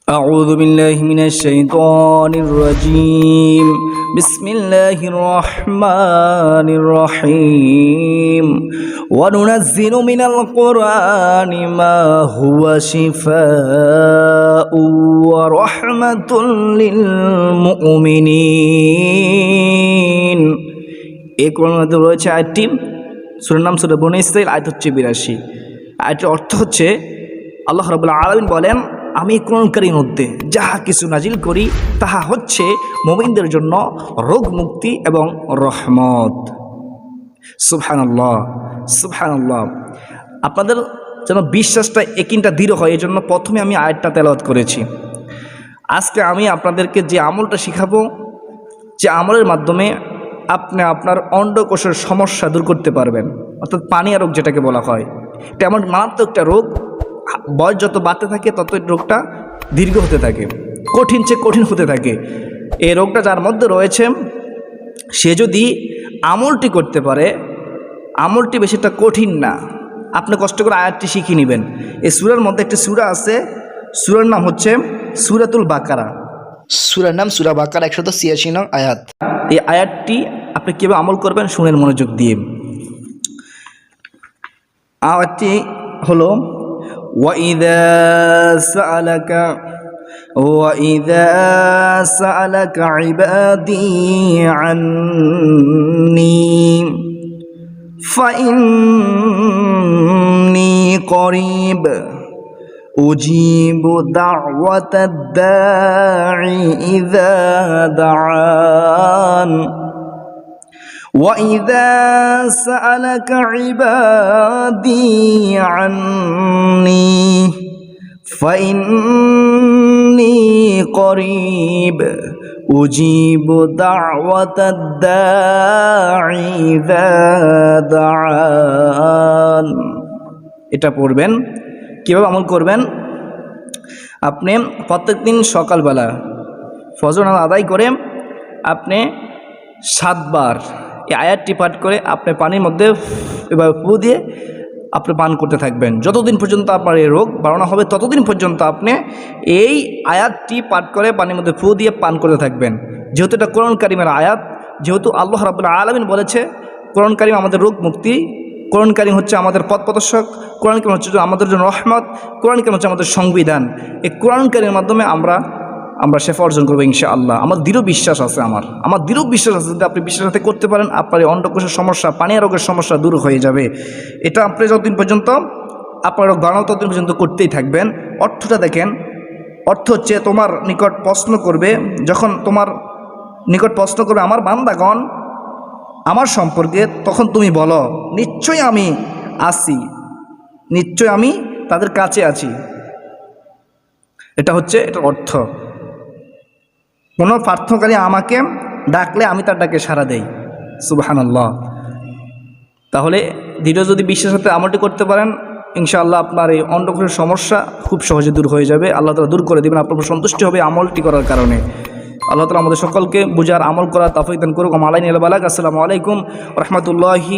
أعوذ بالله من الشيطان الرجيم بسم الله الرحمن الرحيم وننزل من القرآن ما هو شفاء ورحمة للمؤمنين এই কোরআনের মধ্যে রয়েছে আয়াতটি সূরার নাম সূরা বনী ইসরাঈল আয়াত হচ্ছে 82। আয়াতের অর্থ হচ্ছে আল্লাহ রাব্বুল আলামিন বলেন, আমি কোরআনকারীর মধ্যে যাহা কিছু নাজিল করি তাহা হচ্ছে মুমিনদের জন্য রোগ মুক্তি এবং রহমত। সুবহানাল্লাহ সুবহানাল্লাহ। আপনাদের যেন বিশ্বাসটা একিনটা দৃঢ় হয়, এই জন্য প্রথমে আমি আয়াতটা তেলাওয়াত করেছি। আজকে আমি আপনাদেরকে যে আমলটা শিখাবো, যে আমলের মাধ্যমে আপনি আপনার অন্ডকোষের সমস্যা দূর করতে পারবেন, অর্থাৎ পানিয়া রোগ যেটাকে বলা হয়। এটা এমন মারাত্মক একটা রোগ, বয়স যত বাড়তে থাকে তত রোগটা দীর্ঘ হতে থাকে, কঠিন চেয়ে কঠিন হতে থাকে। এই রোগটা যার মধ্যে রয়েছে সে যদি আমলটি করতে পারে, আমলটি বেশিটা কঠিন না, আপনি কষ্ট করে আয়াতটি শিখে নেবেন। এই সূরার মধ্যে একটি সূরা আছে, সূরার নাম হচ্ছে সূরাতুল বাকারা। সূরার নাম সূরা বাকারা, 186 নং আয়াত। এই আয়াতটি আপনি কীভাবে আমল করবেন শুনেন মনোযোগ দিয়ে। আয়াতটি হলো وَإِذَا سَأَلَكَ عِبَادِي عَنِّي فَإِنِّي قَرِيبٌ أُجِيبُ دَعْوَةَ الدَّاعِ إِذَا دَعَانِ وَإِذَا سَأَلَكَ عِبَادِي عَنِّي فَإِنِّي قَرِيبٌ أُجِيبُ دَعْوَةَ الدَّاعِ إِذَا دَعَانِ। এটা পড়বেন। কীভাবে আমল করবেন? আপনি প্রত্যেকদিন সকালবেলা ফজর নামাজ আদায় করে আপনি 7 বার এই আয়াতটি পাঠ করে আপনি পানির মধ্যে এবার ফু দিয়ে আপনি পান করতে থাকবেন। যতদিন পর্যন্ত আপনার এই রোগ বাড়ানো হবে ততদিন পর্যন্ত আপনি এই আয়াতটি পাঠ করে পানির মধ্যে ফু দিয়ে পান করতে থাকবেন। যেহেতু এটা কোরআন কারিমের আয়াত, যেহেতু আল্লাহ রাব্বুল আলামিন বলেছে কোরআন কারিম আমাদের রোগ মুক্তি, কোরআন কারিম হচ্ছে আমাদের পথ প্রদর্শক, কোরআন কারিম হচ্ছে আমাদের জন্য রহমত, কোরআন কারিম হচ্ছে আমাদের সংবিধান। এই কোরআন কারিমের মাধ্যমে আমরা শেফা অর্জন করবো ইনশাআল্লাহ। আমার দৃঢ় বিশ্বাস আছে, আমার দৃঢ় বিশ্বাস আছে, যদি আপনি বিশ্বাস সাথে করতে পারেন আপনার এই অন্ডকোষের সমস্যা, পানিয়া রোগের সমস্যা দূর হয়ে যাবে। এটা আপনি যতদিন পর্যন্ত আপনার রোগ বাড়ানো ততদিন পর্যন্ত করতেই থাকবেন। অর্থটা দেখেন, অর্থ হচ্ছে তোমার নিকট প্রশ্ন করবে, যখন তোমার নিকট প্রশ্ন করবে আমার বান্দাগণ আমার সম্পর্কে, তখন তুমি বলো নিশ্চয়ই আমি আছি, নিশ্চয় আমি তাদের কাছে আছি। এটা হচ্ছে এটার অর্থ। কোনো প্রার্থনাকারী আমাকে ডাকলে আমি তার ডাকে সাড়া দেই। সুবহানাল্লাহ। তাহলে দৃঢ় যদি বিশ্বাসের সাথে আমলটি করতে পারেন ইনশাআল্লাহ আপনার এই অন্ডকোষের সমস্যা খুব সহজে দূর হয়ে যাবে। আল্লাহ তাআলা দূর করে দেবেন, আপনার সন্তুষ্টি হবে আমলটি করার কারণে। আল্লাহ তাআলা আমাদের সকলকে বুঝার আমল করার তৌফিক দান করুক। আলাইকুম ওয়া রাহমাতুল্লাহি।